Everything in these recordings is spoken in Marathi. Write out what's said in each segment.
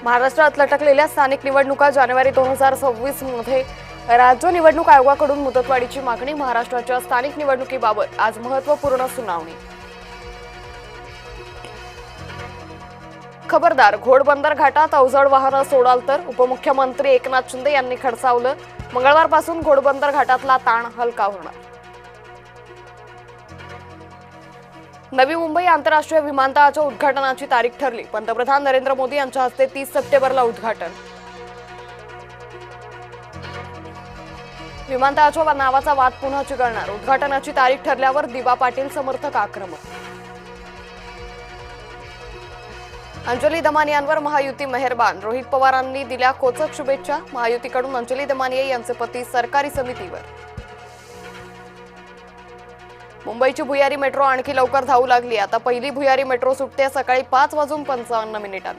महाराष्ट्रात लटकलेल्या स्थानिक निवडणुका जानेवारी 2026 मध्ये राज्य निवडणूक आयोगाकडून मुदतवाढीची मागणी. महाराष्ट्राच्या स्थानिक निवडणुकीबाबत आज महत्त्वपूर्ण सुनावणी. खबरदार, घोडबंदर घाटात अवजड वाहनं सोडाल तर उपमुख्यमंत्री एकनाथ शिंदे यांनी खडसावलं. मंगळवारपासून घोडबंदर घाटातला ताण हलका होणार. नवी मुंबई आंतरराष्ट्रीय विमानतळाच्या उद्घाटनाची तारीख ठरली. पंतप्रधान नरेंद्र मोदी यांच्या हस्ते 30 सप्टेंबरला उद्घाटन. विमानतळाच्या नावाचा वाद पुन्हा चिघळणार. उद्घाटनाची तारीख ठरल्यावर दिबा पाटील समर्थक आक्रमक. अंजली दमानियांवर महायुती मेहरबान. रोहित पवारांनी दिल्या खोचक शुभेच्छा. महायुतीकडून अंजली दमानिया यांचे पती सरकारी समितीवर. मुंबईची भुयारी मेट्रो आणखी लवकर धावू लागली. आता पहिली भुयारी मेट्रो सुटते सकाळी 5:55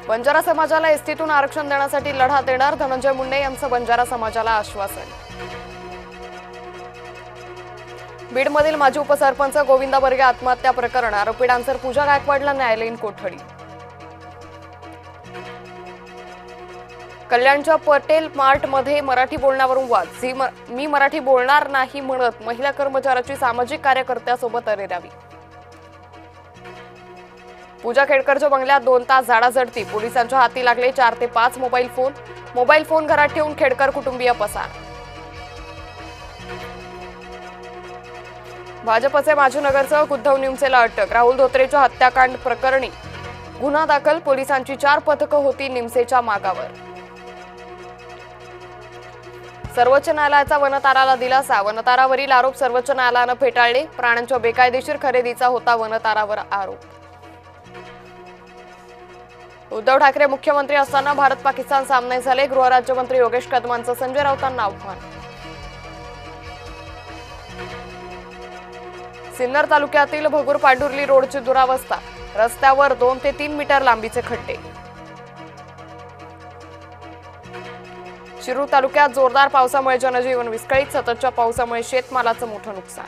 बंजारा समाजाला एसटीतून आरक्षण देण्यासाठी लढा देणार. धनंजय मुंडे यांचं बंजारा समाजाला आश्वासन. बीडमधील माजी उपसरपंच गोविंदा बर्गे आत्महत्या प्रकरण. आरोपी डान्सर पूजा गायकवाडला न्यायालयीन कोठडी. कल्याणच्या पटेल मार्ट मध्ये मराठी बोलण्यावरून वाद. मी मराठी बोलणार नाही म्हणत महिला कर्मचाऱ्याची सामाजिक कार्यकर्त्यासोबत अरेरावी. पूजा खेडकरच्या बंगल्यात 2 तास झाडाझडती. पोलिसांच्या हाती लागले 4 ते 5 मोबाईल फोन घरात ठेवून खेडकर कुटुंबीय पसार. भाजपचे माजी नगरसेवक उद्धव निमसेला अटक. राहुल धोत्रेच्या हत्याकांड प्रकरणी गुन्हा दाखल. पोलिसांची 4 पथकं होती निमसेच्या मागावर. सर्वोच्च न्यायालयाचा वनताराला दिलासा. वनतारावरील आरोप सर्वोच्च न्यायालयानं फेटाळले. प्राण्यांच्या बेकायदेशीर खरेदीचा होता वनतारावर आरोप. उद्धव ठाकरे मुख्यमंत्री असताना भारत पाकिस्तान सामने झाले. गृहराज्यमंत्री योगेश कदमांचं संजय राऊतांना आव्हान. सिन्नर तालुक्यातील भगूर पांडुर्ली रोडची दुरावस्था. रस्त्यावर 2 ते 3 मीटर लांबीचे खड्डे. शिरूर तालुक्यात जोरदार पावसामुळे जनजीवन विस्कळीत. सततच्या पावसामुळे शेतमालाचं मोठं नुकसान.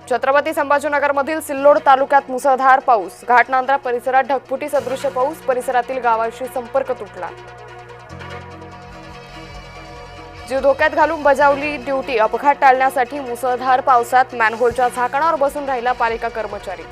छत्रपती संभाजीनगरमधील सिल्लोड तालुक्यात मुसळधार पाऊस. घाटनांद्रा परिसरात ढगफुटी सदृश्य पाऊस. परिसरातील गावांशी संपर्क तुटला. जीव धोक्यात घालून बजावली ड्युटी. अपघात टाळण्यासाठी मुसळधार पावसात मॅनहोलच्या झाकणावर बसून राहिला पालिका कर्मचारी.